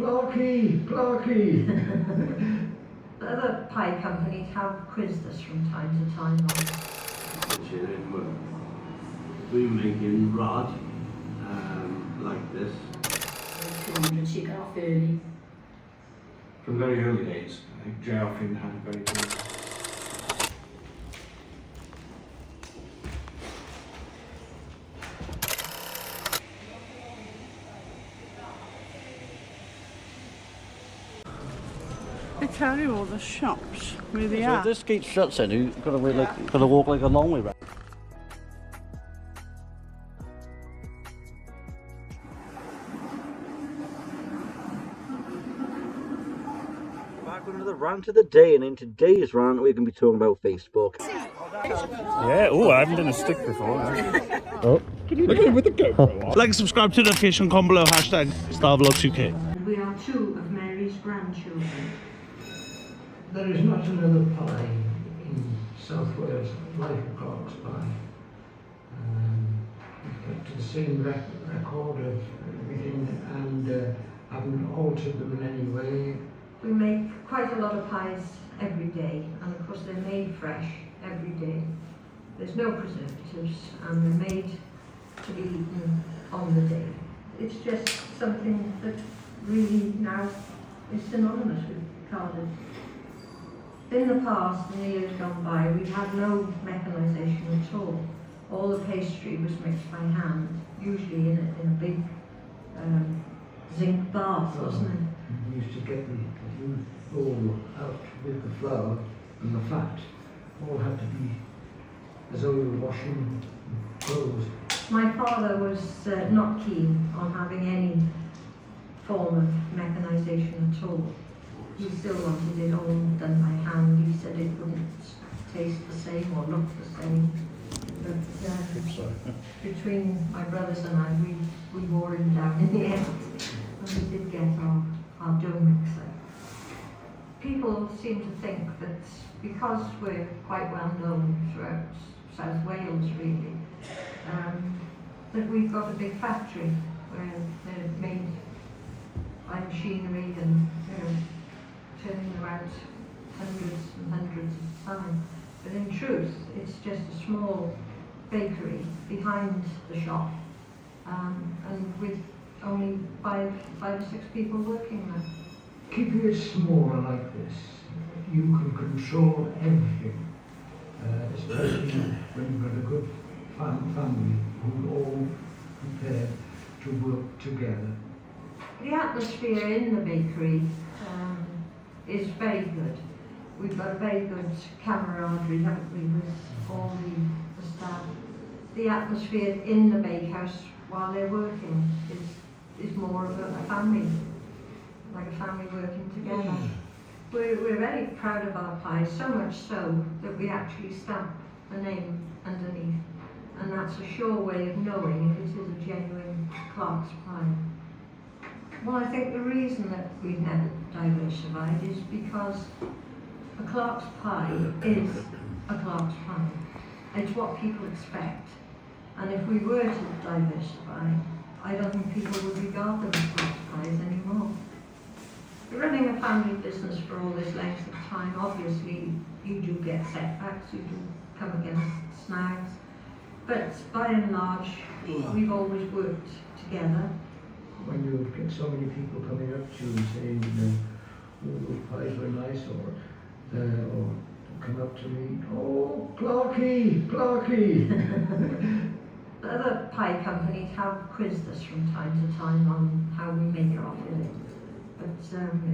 Clarky! Other pie companies have quizzed us from time to time on we're making rod like this. 200, so you get off early. From very early days, I think J.R.Finn had very good. They tell you all the shops where they So are. if this gate shuts in, you've got to wait got to walk like a long way back. Back with another rant of the day, and in today's rant we're going to be talking about Facebook. Yeah, oh, I haven't done a stick before. Oh. Look at him with the GoPro. Like and subscribe to the notification comment below, hashtag StarVlog2K. We are two of Mary's grandchildren. There is not another pie in South Wales like a Clark's pie. We've kept the same record of everything and haven't altered them in any way. We make quite a lot of pies every day, and of course they're made fresh every day. There's no preservatives, and they're made to be eaten on the day. It's just something that really now is synonymous with Cardiff. In the past, in the years gone by, we had no mechanisation at all. All the pastry was mixed by hand, usually in a big zinc bath, wasn't it? We used to get the huge bowl out with the flour and the fat. All had to be as though we were washing clothes. My father was not keen on having any form of mechanisation at all. He still wanted it all done by hand. He said it wouldn't taste the same or look the same. But between my brothers and I, we wore him down in the end, and we did get our dough mixer. People seem to think that because we're quite well known throughout South Wales, really, that we've got a big factory where they're made by machinery and, turning around hundreds and hundreds of time. But in truth, it's just a small bakery behind the shop, and with only five or six people working there. Keeping it smaller like this, you can control everything, especially when you've got a good family who are all prepared to work together. The atmosphere in the bakery is very good. We've got a very good camaraderie, haven't we, with all the staff. The atmosphere in the bakehouse while they're working is more of a family, like a family working together. We're very proud of our pies, so much so that we actually stamp the name underneath, and that's a sure way of knowing if it is a genuine Clark's pie. Well, I think the reason that we've never diversified is because a Clark's pie is a Clark's pie. It's what people expect. And if we were to diversify, I don't think people would regard them as Clark's pies anymore. Running a family business for all this length of time, obviously you do get setbacks, you do come against snags. But by and large, we've always worked together. When you get so many people coming up to you and saying, oh, those pies were nice, or come up to me, oh, Clarky! Other pie companies have quizzed us from time to time on how we make our filling, but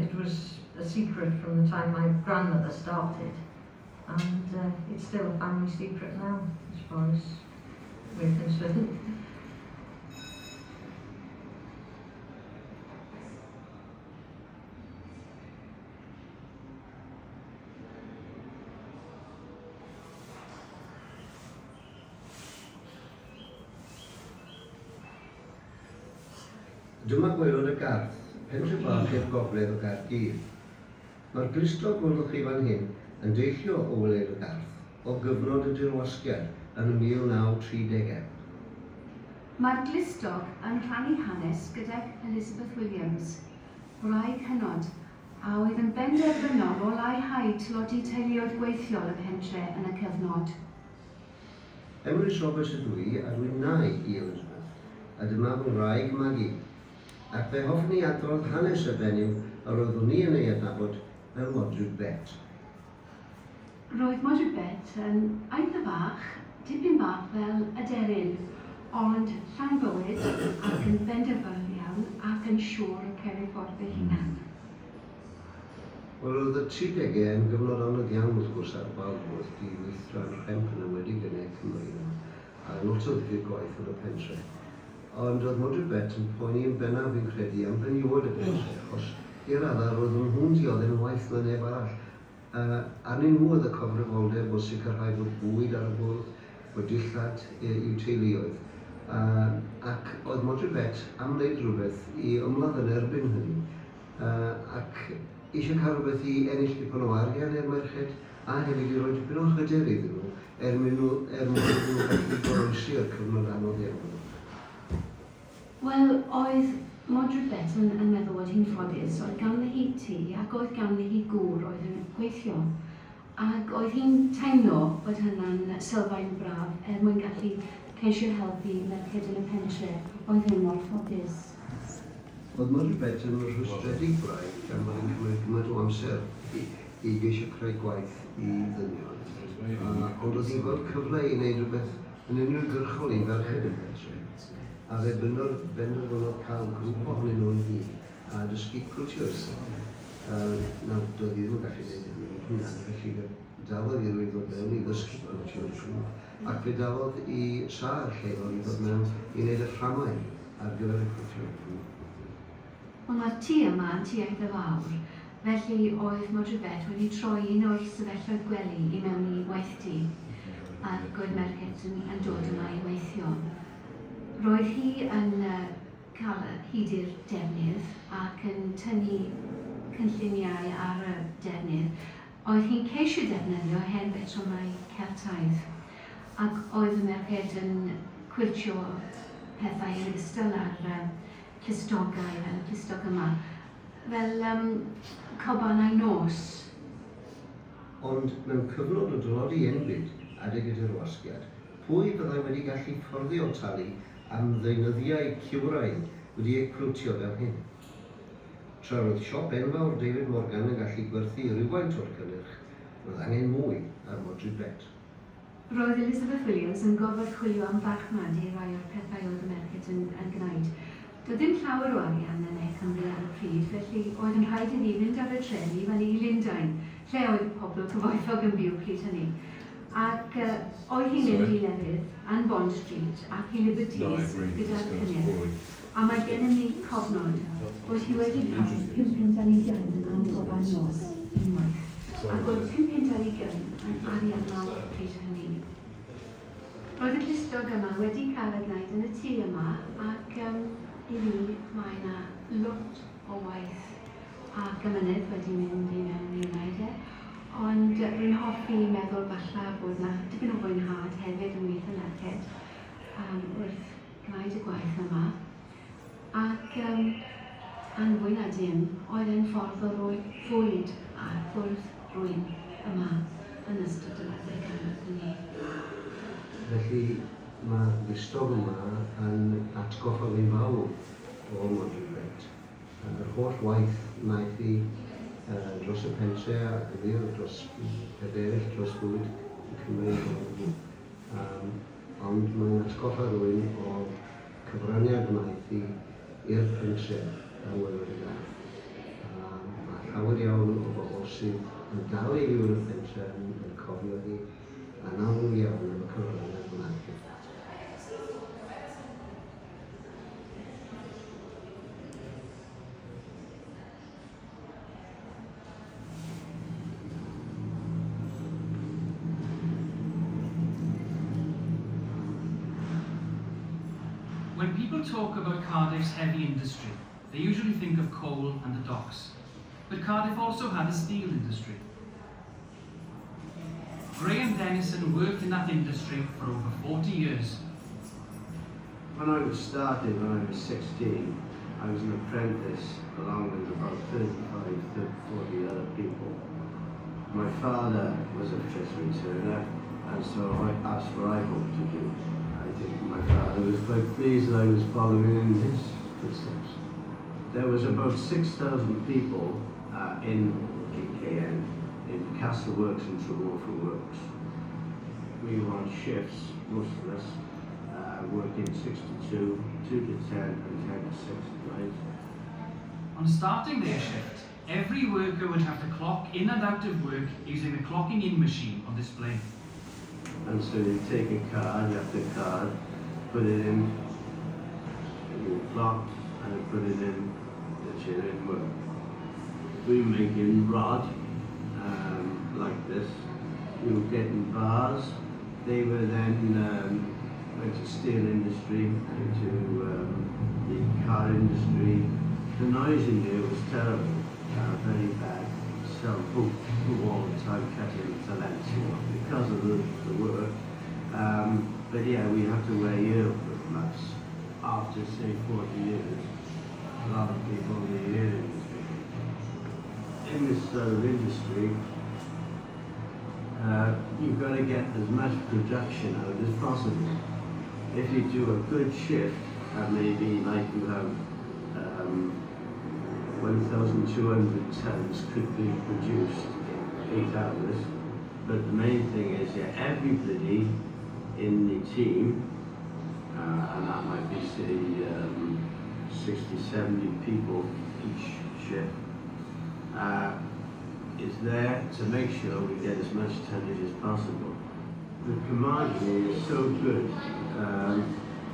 it was a secret from the time my grandmother started, and it's still a family secret now, as far as we're concerned. Dyma gwaelod y gardd, pentref bach i'r gogledd o Gaerdydd. Mae'r glistog gwrddwch chi fan hyn yn deillio o wled y gardd, o gyfnod y dirwasgiad yn y 1930au. Mae'r glistog yn rhannu hanes gydag Elizabeth Williams, wraig hynod, a oedd yn benderfynol o leihau tlodi teuluoedd gweithiol y pentre yn y cyfnod. Emrys Roberts ydw i, a dwi'n nai i Elizabeth, a dyma fy wraig Maggie, ac fe hoffwn i adrodd hanes y fenyw a roeddwn ni yn ei adnabod fel Modryb Bet. Roedd Modryb Bet yn eitha bach, tipyn bach fel aderyn, ond llawn bywyd ac yn benderfynol iawn ac yn siŵr o cerrig ffordd ei hunan. Wel, oedd y 30au yn gyfnod anodd iawn wrth gwrs ar Balfwrdd i weithio'n rhemp yn ymwedig yn ei Cymru, a lot o ddigwydd gwaith yn y pentre. Ond oedd Modryb Bet yn poeni yn bennaf fi'n credu am fenywod y pentre, achos i'r adar roedd nhw'n dioddyn yn waith na neb arall. Arnyn nhw oedd y cofrefoldeb o sicrhau bod bwyd ar y bwrdd wedi llad i'w teuluoedd. Ac oedd Modryb Bet am wneud rhywbeth i ymladd yn erbyn hynny. Ac eisiau cael rhywbeth i ennill dipyn o arian i'r merched, a hefyd i roi dipyn o hyder iddyn nhw, mwyn nhw gallu goroesi o'r cyfnod anodd iawn. Wel, oedd Modryb Bet yn meddwl bod hi'n ffodus, oedd ganddi hi tŷ ac oedd ganddi hi gŵr oedd yn gweithio. Ac oedd hi'n teimlo bod hynna'n sylfaen braf mwyn gallu ceisio helpu merched yn y pentre oedd hyn mor ffodus. Oedd Modryb Bet yn rhwystredig braidd gan bod yn cymryd gymaint o amser i geisio creu gwaith i ddynion. Ond oedd hi'n gweld cyfle i wneud rhywbeth yn uniongyrchol i ferched y pentre. A fe benderfynodd cael grŵp ohonyn nhw'n hi a dysgu cwtio'r nawr doedd hi ddim yn gallu gwneud hynny, felly dafodd i rwy'n ddod mewn i ddysgu cwtio'r grŵp, ac fe dafodd i sa'r lleol i ddod mewn i wneud y rhamau ar gyfer y cwtio'r grŵp. Ond mae'r tŷ yma yn tŷ eitha fawr, felly oedd Modryb Bet wedi troi un o'r sefyllfaoedd gwely i mewn i weithdy, ac oedd merched yn dod yma i weithio. Roedd hi yn cael hyd i'r defnydd ac yn tynnu cynlluniau ar y defnydd. Oedd hi'n ceisio defnyddio hen betrymau Celtaidd, ac oedd y merched yn cwiltio pethau yn ystod ar clustogau fel y clustog yma, fel cobanau nos. Ond mewn cyfnod o dylodi enbyd adeg gyda'r wasgiad, pwy byddai wedi gallu fforddio tali am ddeunyddiau ciwraidd wedi eu cwltio fel hyn. Tra roedd siop enfawr David Morgan yn gallu gwerthu rhywfaint o'r cynnyrch, roedd angen mwy ar Modryb Bet. Roedd Elizabeth Williams yn gofod chwilio am farchnad i rai o'r pethau oedd y merched yn gwneud. Doedd ddim llawer o arian yn ei Cymru ar y pryd, felly oedd yn rhaid iddi fynd ar y tren i fyny i Lundain, lle oedd pobl cyfoethog yn byw pryd hynny. Ac oedd hi'n mynd i lefydd yn Bond Street ac i Liberties gyda'r cynnyrch. A mae gennym ni cofnod bod hi wedi cael £5,000 am gofal nos unwaith. Ac oedd £5,000 yn arian mawr pryd hynny. Roedd y clustog yma wedi cael ei gwneud yn y tŷ yma ac i fi mae yna lot o waith a gymynydd wedi mynd i mewn i wneud e. Ond rwy'n hoffi meddwl falle bod yna dipyn o fwynhad hefyd yn weithio merched wrth gwneud y gwaith yma. Ac yn fwy na dim, oedd e'n ffordd o roi fwyd ar bwrdd rwy'n yma yn ystod yr adeg hynny. Felly mae'r glustog yma yn atgoffa fi'n fawr o Modryb Bet. Yr holl waith wnaeth i dros y pentre a gyfyr dros pederell dros bwyd yn Cymru. Ond mae'n atgoffa rwy'n o'r cyfraniad wnaeth i i'r pentre a welodd y gath. Mae llawer iawn o bobl sydd yn dal i fyw yn y pentre yn cofio hi a nawr iawn yn y cyfraniad wnaeth i. When people talk about Cardiff's heavy industry, they usually think of coal and the docks. But Cardiff also had a steel industry. Graham Dennison worked in that industry for over 40 years. When I was starting, when I was 16, I was an apprentice along with about father was a fishery turner, and so that's what I hope to do. I think my father was quite pleased that I was following in his footsteps. There was about 6,000 people in GKN, in Castle Works and Tremorfa Works. We were on shifts, most of us, working 6 to 2, 2 to 10, and 10 to 6 at night. On starting their shift, every worker would have to clock in and out of work using the clocking in machine on display. And so you take a card, you have the card, put it in, you clock, and you put it in the chair in work. We were making rod, like this. We were getting bars. They were then went to steel industry, into the car industry. The noise in here was terrible, very bad. So all the time cutting to lengths, because of the work. But yeah, we have to wear ear flaps after say 40 years. A lot of people in the ear industry. In this sort of industry, you've got to get as much production out as possible. If you do a good shift, maybe like you have 1,200 tons could be produced in 8 hours. But the main thing is, everybody in the team, and that might be say 60, 70 people each shift, is there to make sure we get as much tonnage as possible. The camaraderie is so good.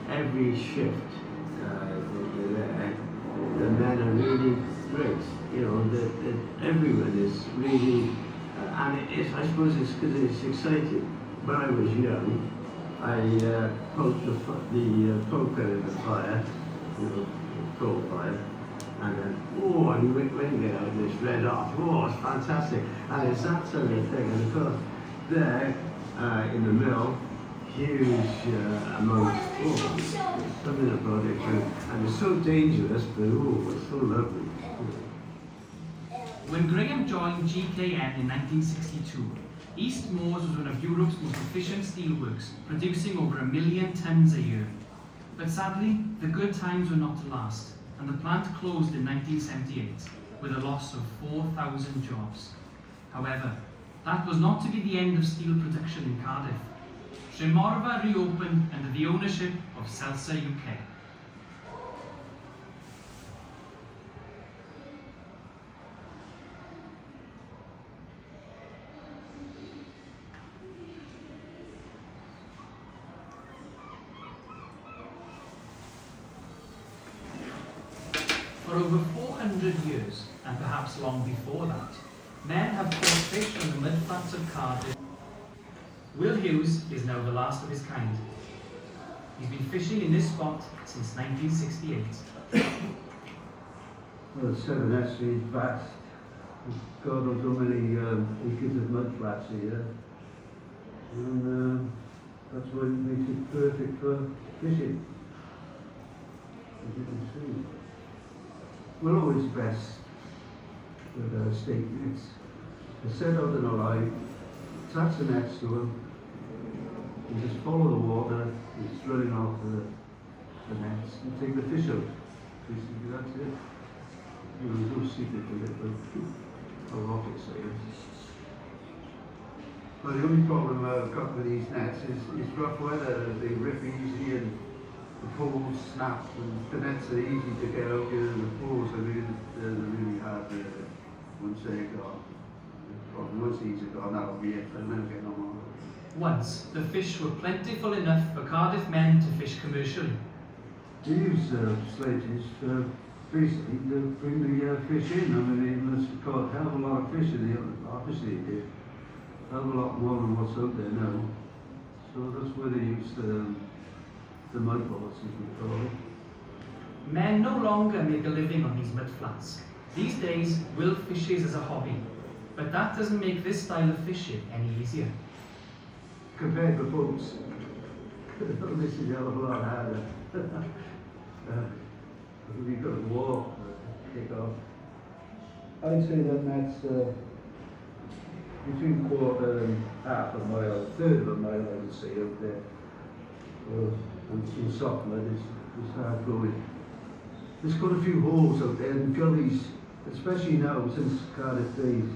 Every shift that you're there, the men are really great. Everyone is really, and it is, I suppose it's because it's exciting. When I was young, I poked the poker in the fire, coal fire, and then, and when you get out this red hot, it's fantastic. And it's that sort of thing. And of course, there in the mill, huge amount, something about it, and it's so dangerous, but it's so lovely. When Graham joined GKN in 1962, East Moors was one of Europe's most efficient steelworks, producing over 1 million tonnes a year. But sadly, the good times were not to last, and the plant closed in 1978 with a loss of 4,000 jobs. However, that was not to be the end of steel production in Cardiff. Tremorfa reopened under the ownership of Celsa UK. For over 400 years, and perhaps long before that, men have caught fish from the mudflats of Cardiff. Will Hughes is now the last of his kind. He's been fishing in this spot since 1968. Well, the Seven Street is vast. God knows how many acres of mud flats here. And that's why it makes it perfect for fishing. As you can see. We're always best with stake nets. They're set out in a line, attach the nets to them, you just follow the water, it's running off the nets, and take the fish out. Basically, that's it. There's no secret to it, but a rocket science. Well, the only problem I've got with these nets is rough weather. They rip easy and the poles snap, and the nets are easy to get out here, and the poles are really hard once they're gone. Once these are gone, that'll be it. They'll never get no more. Once, the fish were plentiful enough for Cardiff men to fish commercially. They use sledges basically to bring the fish in. I mean, they must have caught a hell of a lot of fish in the obviously they did. A hell of a lot more than what's out there now. So that's where they use the mud boats, as we call it. Men no longer make a living on these mud flats. These days, Will fishes as a hobby. But that doesn't make this style of fishing any easier. Compared to boats, this is a hell of a lot harder. We've got to walk, kick off. I'd say that that's between quarter and half a mile, third of a mile, I would say, out there. And in soft mud is hard going. There's got a few holes out there and gullies, especially now since Cardiff days,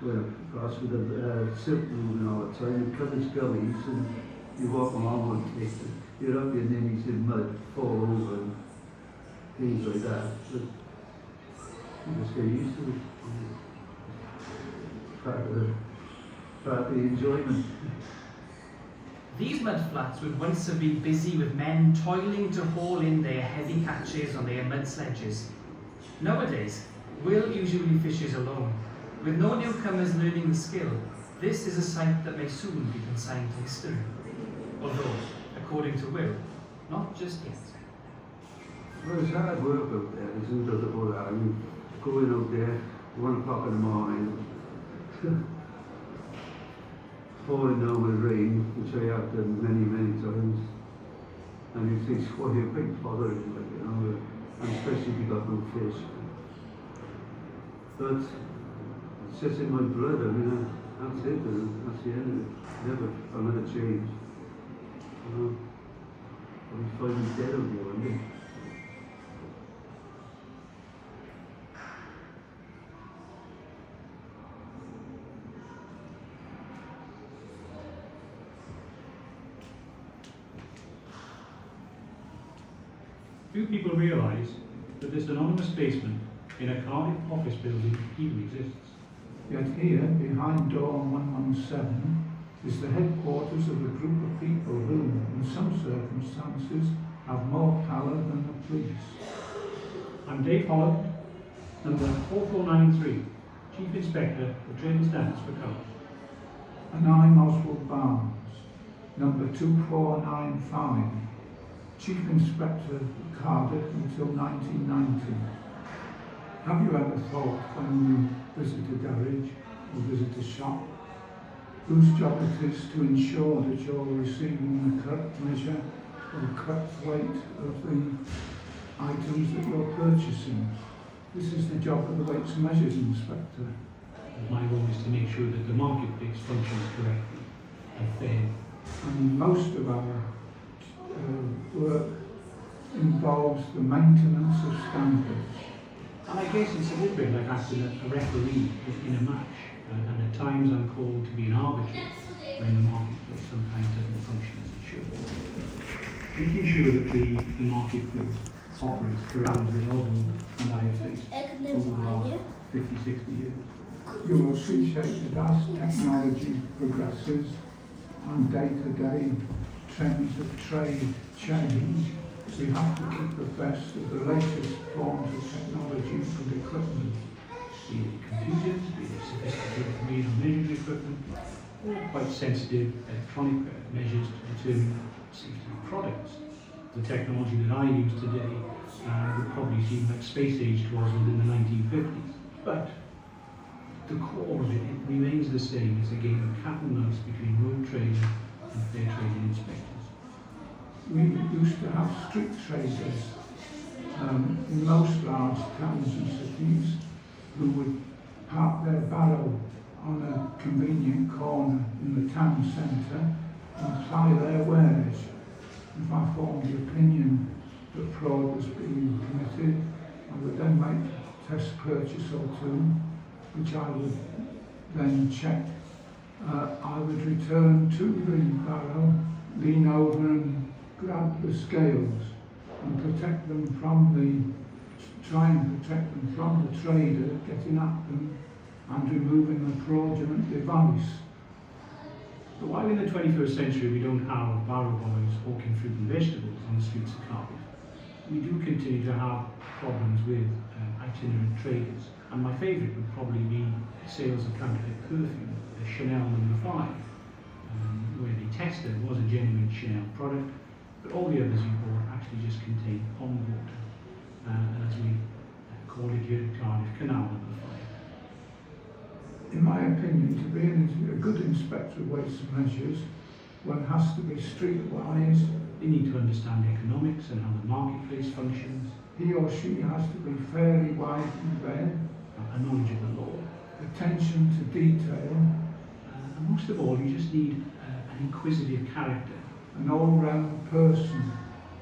where perhaps with the silk moving all the time, it covers gullies and you walk along one place, you're up your knees in mud, fall over and things like that. But you just get used to it. Part of the enjoyment. These mud flats would once have been busy with men toiling to haul in their heavy catches on their mud sledges. Nowadays, Will usually fishes alone. With no newcomers learning the skill, this is a sight that may soon be consigned to history. Although, according to Will, not just yet. Well, it's hard work out there, there's no doubt about that. I mean, going out there, 1 o'clock in the morning, pouring down with rain, which I have done many times, and you think, what a big bother it is, like, you know, and especially if you got no fish. But it's just in my blood. I mean, that's it, that's the end of it. Never another change. You know, I'll be finally dead out there one day. Few people realise that this anonymous basement in a Cardiff office building even exists. Yet here, behind door 117, is the headquarters of a group of people who, in some circumstances, have more power than the police. I'm Dave Holland, number 4493, Chief Inspector of Trade and Standards for Cardiff. And I'm Oswald Barnes, number 2495, Chief Inspector of Cardiff until 1990. Have you ever thought when you visit a garage or visit a shop, whose job it is to ensure that you're receiving the correct measure or the correct weight of the items that you're purchasing? This is the job of the Weights and Measures Inspector. My role is to make sure that the marketplace functions correctly and fair. And most of our work involves the maintenance of standards. And I guess it's a little bit like acting as a referee in a match, and at times I'm called to be an arbiter when the marketplace sometimes doesn't function as it should. Making sure that the marketplace operates around the model that I have faced over the last 50, 60 years. You will appreciate that as technology progresses and day-to-day trends of trade change, we have to keep the best of the latest forms of technology and equipment. Be it computers, be it sophisticated read and measuring equipment, or quite sensitive electronic measures to determine safety of products. The technology that I use today would probably seem like space age to us within the 1950s. But the core of it remains the same. It's a game of cat and mouse between road trading and fair trading inspectors. We used to have street traders in most large towns and cities who would park their barrow on a convenient corner in the town centre and ply their wares. If I formed the opinion that fraud was being committed, I would then make a test purchase or two, which I would then check. I would return to the barrow, lean over and grab the scales and protect them from try and protect them from the trader getting at them and removing the fraudulent device. But while in the 21st century we don't have barrow boys hawking fruit and vegetables on the streets of Cardiff, we do continue to have problems with itinerant traders. And my favourite would probably be sales of counterfeit perfume, the Chanel No. 5, where they tested it was a genuine Chanel product, but all the others you bought actually just contained pond water, and as we call it here at Cardiff, Canal No. 5. In my opinion, to be a good inspector of weights and measures, one has to be streetwise. They need to understand economics and how the marketplace functions. He or she has to be fairly wide and read. A knowledge of the law. attention to detail, and most of all, you just need an inquisitive character. An all-round person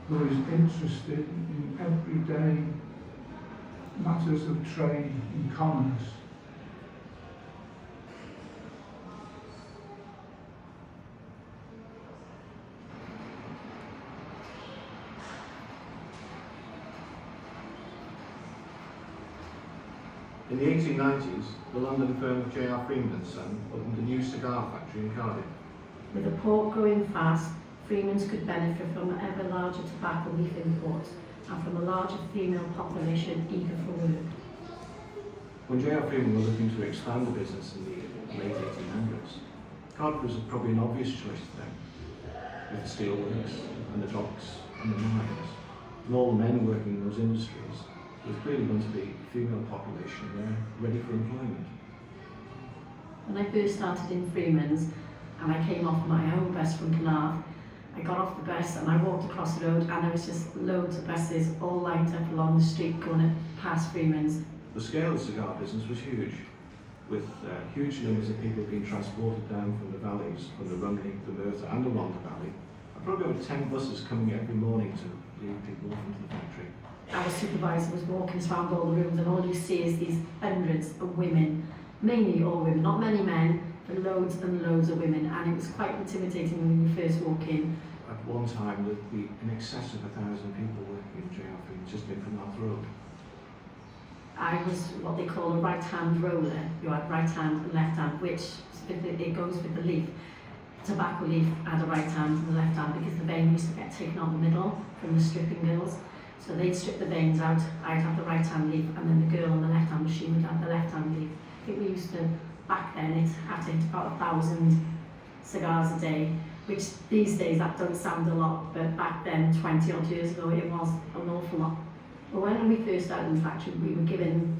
who is interested in everyday matters of trade and commerce. In the 1890s, the London firm of J.R. Freeman & Son opened a new cigar factory in Cardiff. With the port growing fast, Freeman's could benefit from ever larger tobacco leaf imports and from a larger female population eager for work. When J.R. Freeman were looking to expand the business in the late 1800s, Cardiff was probably an obvious choice to them, with the steelworks and the docks and the mines, and all the men working in those industries. There was clearly going to be a female population there ready for employment. When I first started in Freeman's and I came off my own bus from Cardiff, I got off the bus and I walked across the road and there was just loads of buses all lined up along the street going past Freeman's. The scale of the cigar business was huge, with huge numbers of people being transported down from the valleys, from the Rumney, the Merthyr and the Rhondda Valley. And probably over 10 buses coming every morning to lead people off into the factory. Our supervisor was walking around all the rooms and all you see is these hundreds of women, mainly all women, not many men, but loads and loads of women, and it was quite intimidating when you first walk in. At one time there'd be in excess of 1,000 people working in J.R. Freeman just in from that road. I was what they call a right-hand roller. You had right hand and left hand, which it goes with the leaf. Tobacco leaf had a right hand and the left hand because the vein used to get taken out the middle from the stripping girls. So they'd strip the veins out, I'd have the right hand leaf, and then the girl on the left hand machine would have the left hand leaf. I think we used to, back then, it had to hit about 1,000 cigars a day, which these days that doesn't sound a lot, but back then, 20 odd years ago, it was an awful lot. But when we first started in the factory, we were given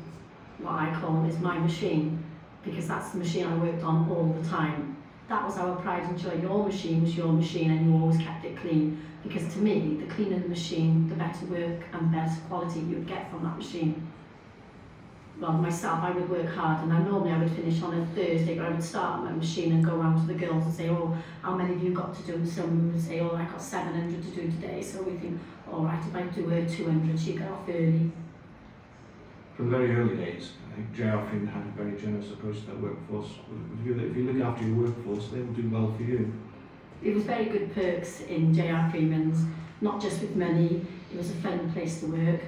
what I call is my machine, because that's the machine I worked on all the time. That was our pride and joy. Your machine was your machine and you always kept it clean, because to me, the cleaner the machine, the better work and better quality you would get from that machine. Well, myself, I would work hard, and normally I would finish on a Thursday, but I would start my machine and go around to the girls and say, oh, how many have you got to do? Some would say, oh, I got 700 to do today. So we think, all right, if I do 200, she got off early. From very early days, I think J.R. Freeman had a very generous approach to their workforce. If you look after your workforce, they will do well for you. It was very good perks in J.R. Freeman's, not just with money, it was a fun place to work.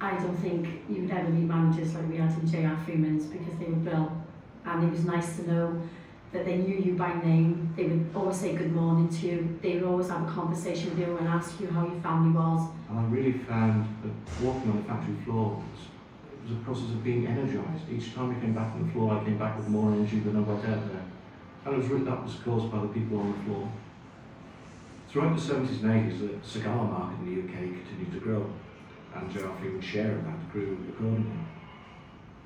I don't think you would ever meet managers like we had in J.R. Freeman's because they were brilliant, and it was nice to know that they knew you by name. They would always say good morning to you, they would always have a conversation with you and ask you how your family was. And I really found that walking on the factory floor was a process of being energised. Each time I came back on the floor, I came back with more energy than I got out there. And that was caused by the people on the floor. Throughout the 70s and 80s, the cigar market in the UK continued to grow, and J.R. Freeman's share of that grew accordingly.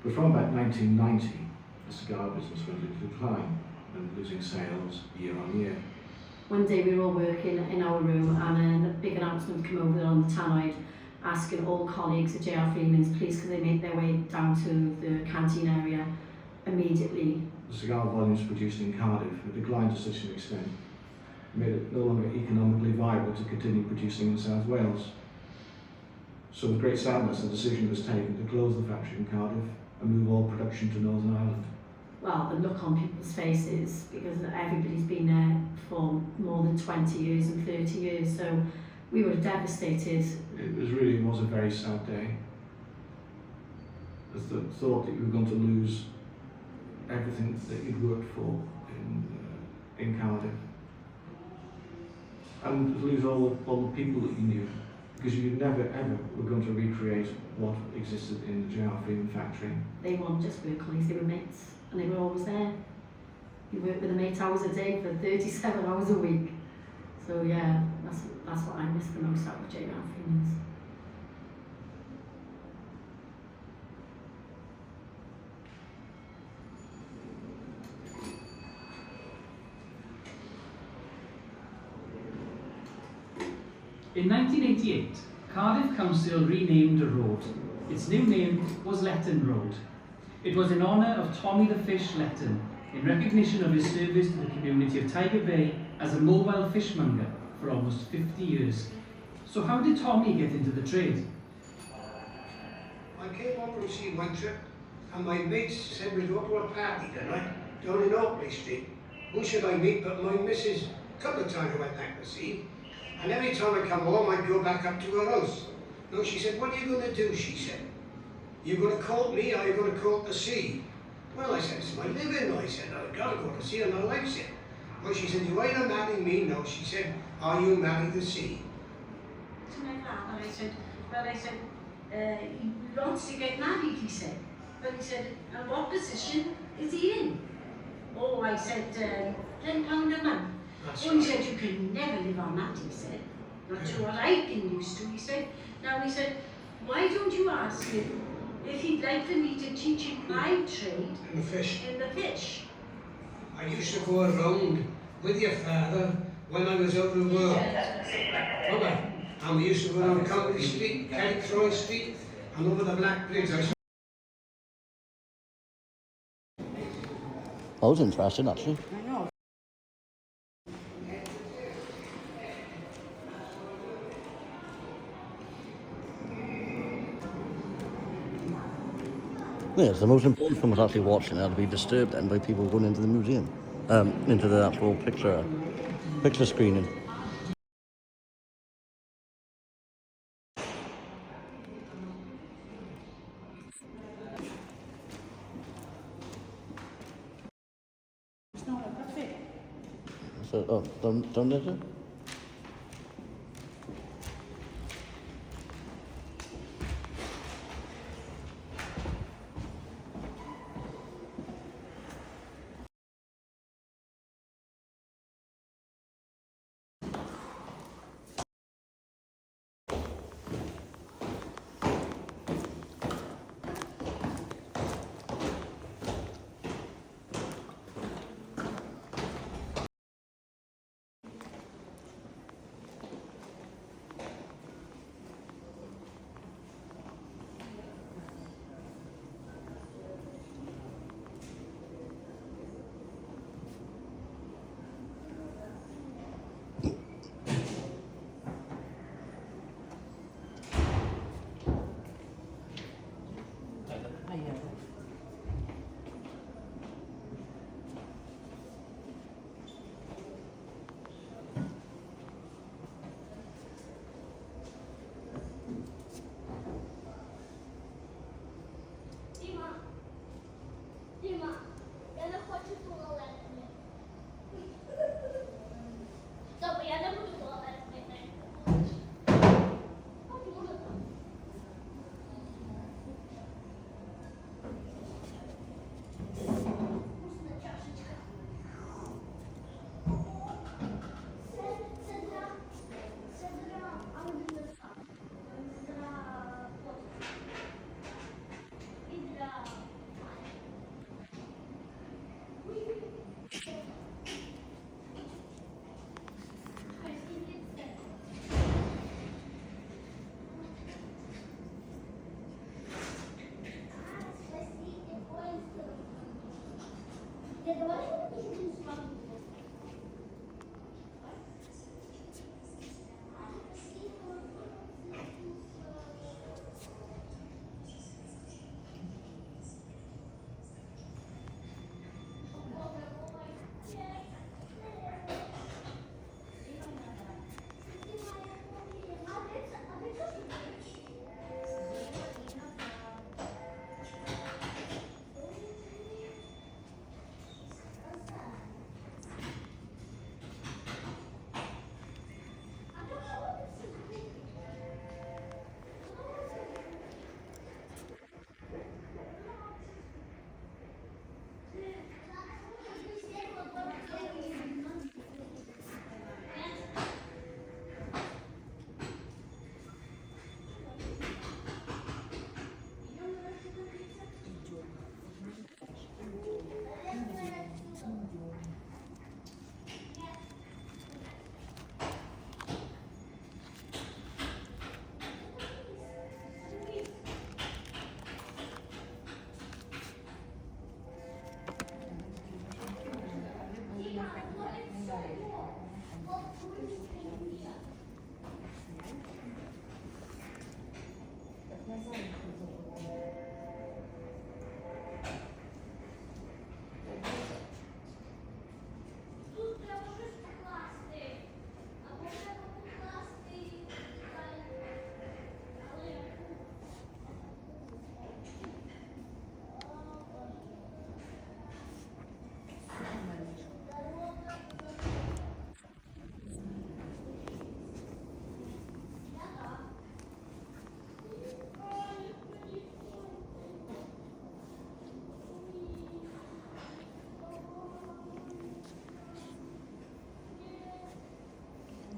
But from about 1990, the cigar business went into decline and losing sales year on year. One day we were all working in our room and then a big announcement came over on the tannoy asking all colleagues at J.R. Freeman's, please could they make their way down to the canteen area immediately. The cigar volumes produced in Cardiff had declined to such an extent, it made it no longer economically viable to continue producing in South Wales. So with great sadness, the decision was taken to close the factory in Cardiff and move all production to Northern Ireland. Well, the look on people's faces, because everybody's been there for more than 20 years and 30 years, so we were devastated. It was a very sad day. The thought that you were going to lose everything that you'd worked for in Cardiff, and to lose all the people that you knew, because you never ever were going to recreate what existed in the J.R. Freeman factory. They weren't just work colleagues, they were mates, and they were always there. You worked with them 8 hours a day for 37 hours a week. So yeah, that's what I miss the most out of J.R. Freeman's. In 1988, Cardiff Council renamed a road. Its new name was Letton Road. It was in honour of Tommy the Fish Letton, in recognition of his service to the community of Tiger Bay as a mobile fishmonger for almost 50 years. So how did Tommy get into the trade? I came up from sea one trip, and my mates said we'd go to a party tonight down in Oakley Street. Who should I meet but my missus? A couple of times I went back to sea, and every time I come home I'd go back up to her house. No, she said, what are you going to do? She said, you're going to court me or you're going to court the sea? Well, I said, it's my living. I said, I've got to go to sea and I like it. Well, she said, you either marry me? No, she said, or you marry the sea. To my father, I said, he wants to get married, he said. But he said, and what position is he in? Oh, I said, £10 a month. Oh, he said, you can never live on that, he said. Not to what I've been used to, he said. Now, he said, why don't you ask him if he'd like for me to teach him my trade in the fish? In the fish. I used to go around with your father when I was out of the world. And we used to go down Cardiff Street, Cardiff Street, and over the Black Bridge. That was interesting, actually. I know. Yes, the most important thing was actually watching it. I'd be disturbed then by people going into the museum, into the actual picture screening. It's not a buffet. So, don't it?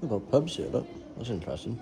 We've got pubs here, look. That's interesting.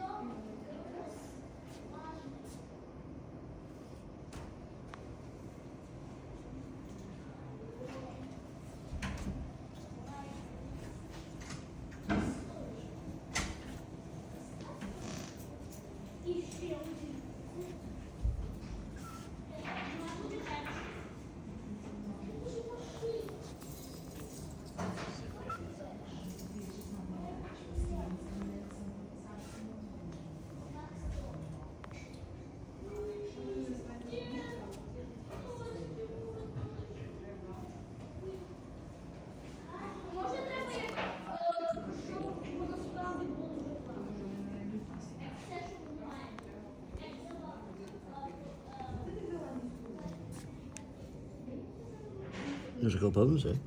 There's a couple of them, eh?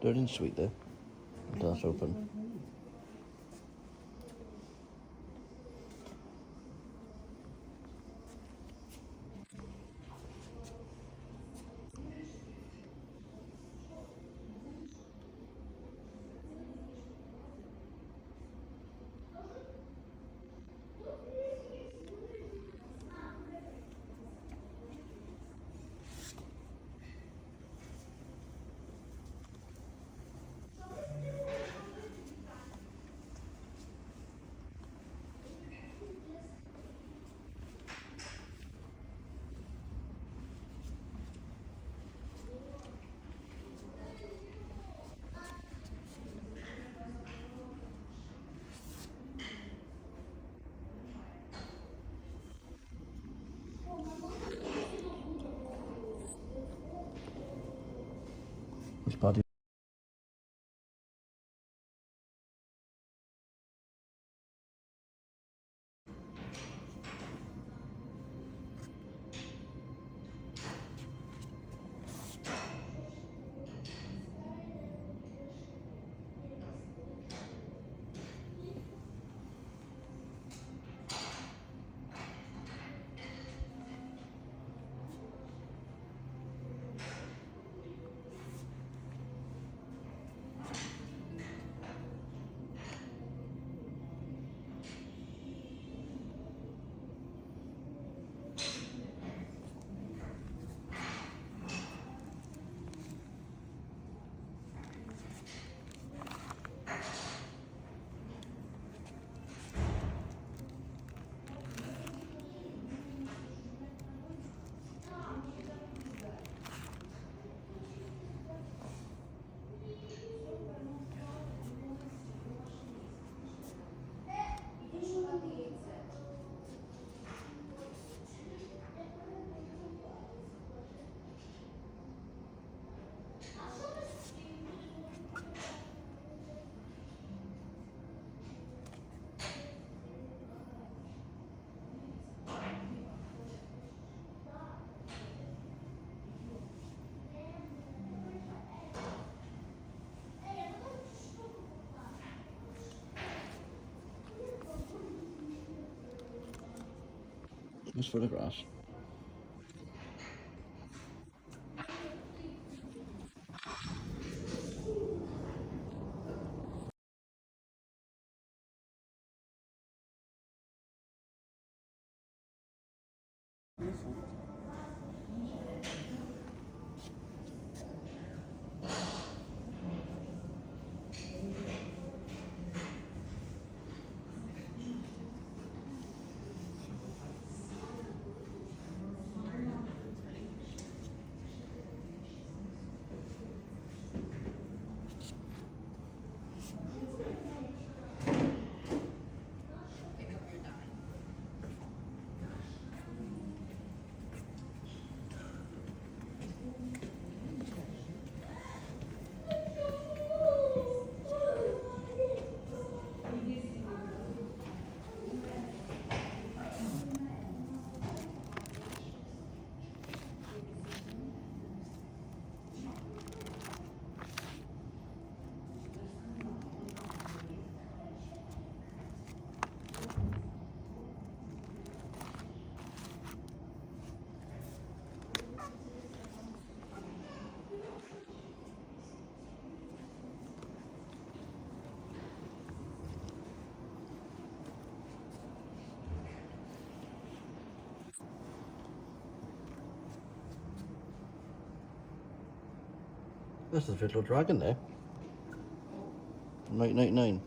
They're in sweet there. That's open. Which party? It's for the grass. This is little dragon there. 1999.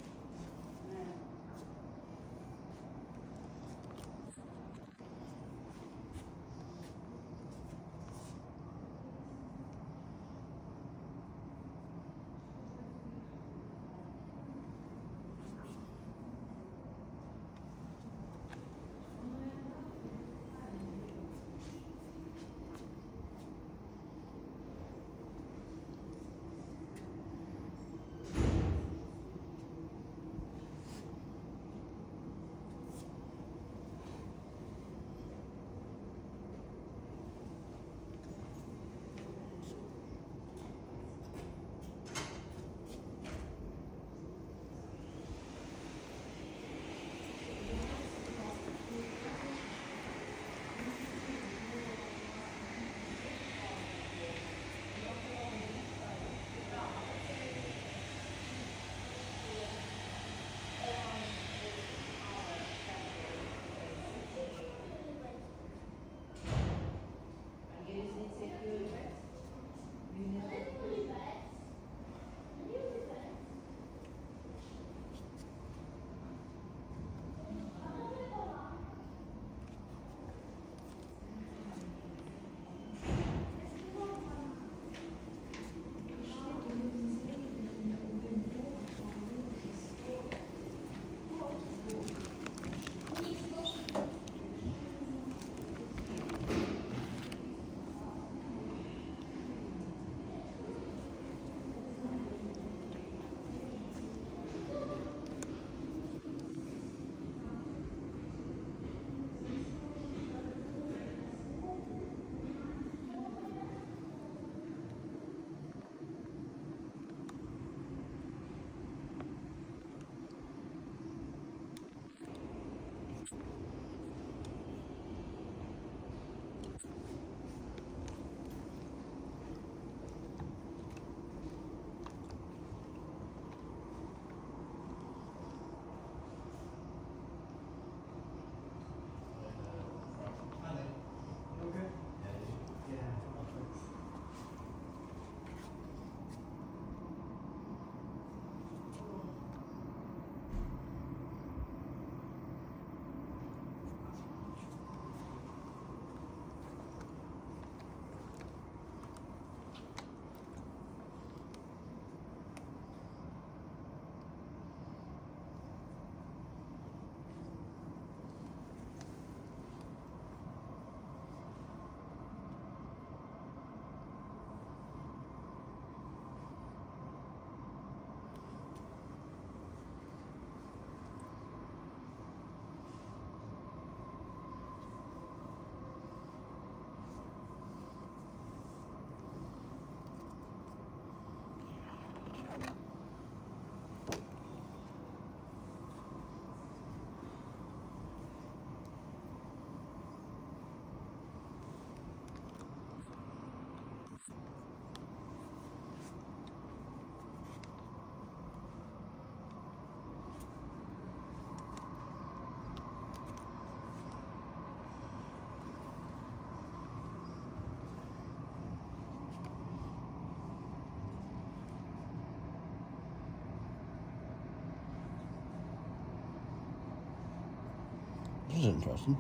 This is interesting.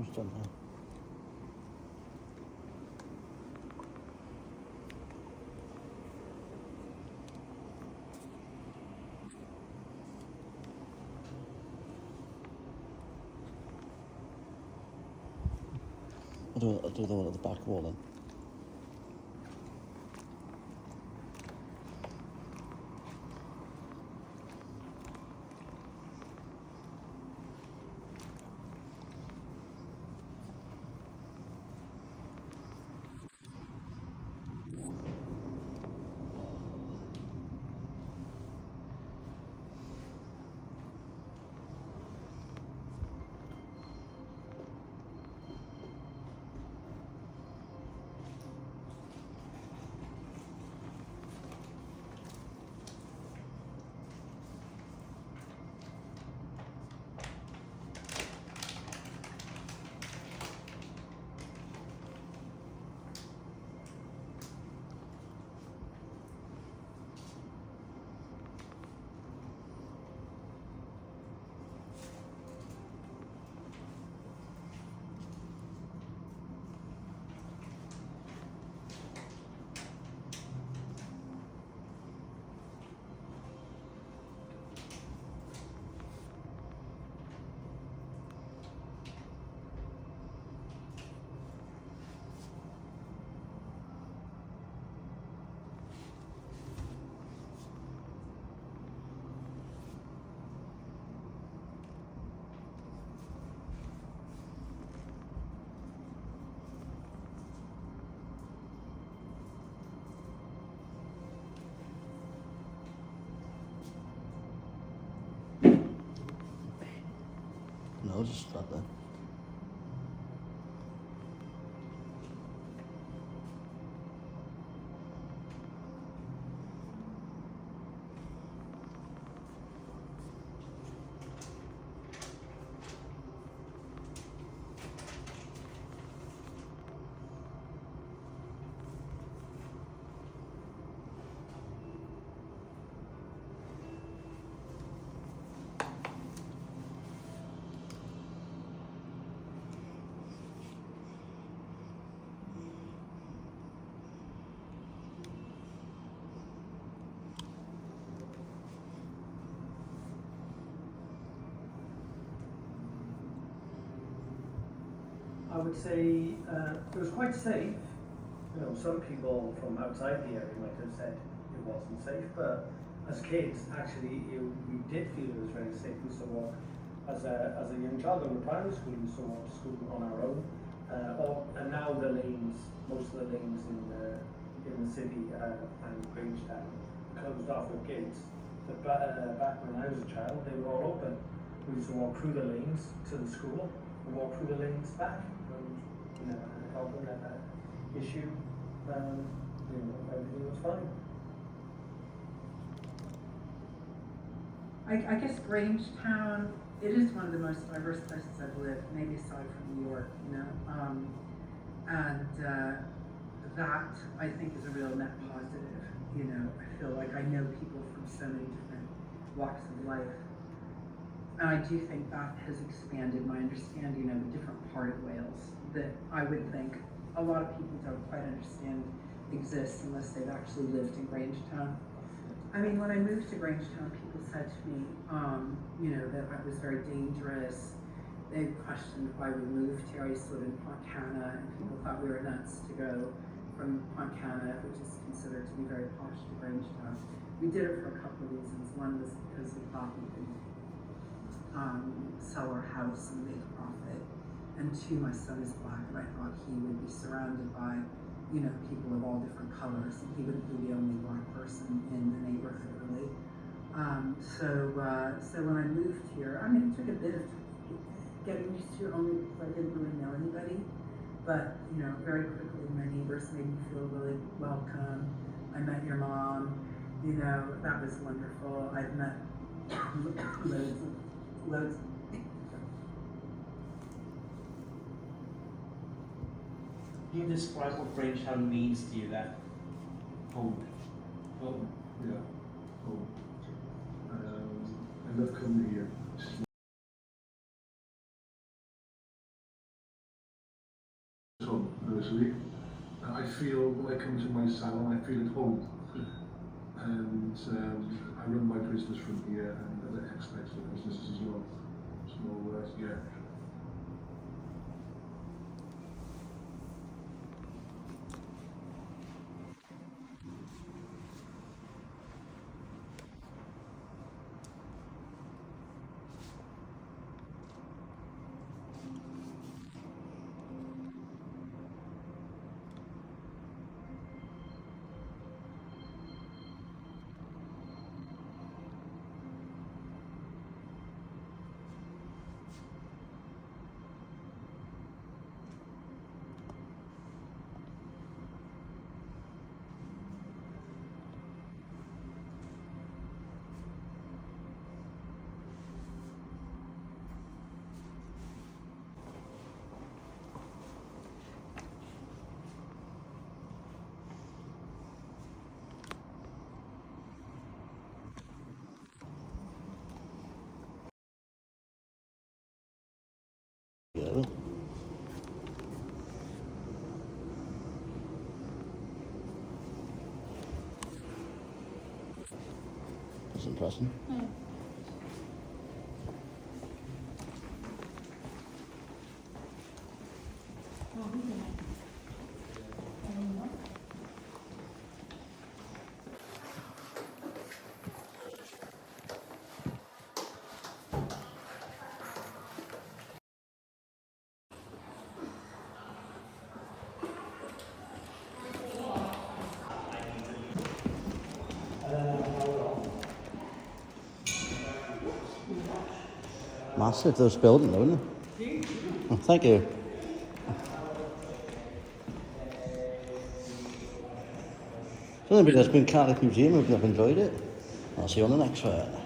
Who's done that? I'll do the one at the back wall then. No, just stop there. I would say it was quite safe. You know, some people from outside the area might have said it wasn't safe, but as kids, actually, we did feel it was very safe. We used to walk as a young child in primary school. We used to walk to school on our own. And now the lanes, most of the lanes in the city and Grangetown, closed off with gates. But back when I was a child, they were all open. We used to walk through the lanes to the school and walk through the lanes back. And, you know, had a problem, had that issue, you know, everything was fine. I guess Grangetown, it is one of the most diverse places I've lived, maybe aside from New York, you know. That I think is a real net positive. You know, I feel like I know people from so many different walks of life. And I do think that has expanded my understanding of a different part of Wales that I would think a lot of people don't quite understand exists unless they've actually lived in Grangetown. I mean, when I moved to Grangetown, people said to me, you know, that I was very dangerous. They questioned why we moved here. I used to live in Pontcanna, and people thought we were nuts to go from Pontcanna, which is considered to be very posh, to Grangetown. We did it for a couple of reasons. One was because we thought we could sell our house and make a profit. And two, my son is black, and I thought he would be surrounded by, you know, people of all different colors, and he wouldn't be the only black person in the neighborhood, really. So when I moved here, I mean, it took a bit of getting used to, only because I didn't really know anybody. But, you know, very quickly, my neighbors made me feel really welcome. I met your mom, you know, that was wonderful. I've met loads. Can you describe what Grangetown means to you then? Home. Home. Yeah. Home. I love coming here. feel when I come to my salon, I feel at home. And I run my business from here and other aspects of the business as well. So, yeah. Yeah. That's interesting. Massive, this building, though, isn't it? Oh, thank you. So anybody that's been Cardiff Museum, hope you've enjoyed it. I'll see you on the next one.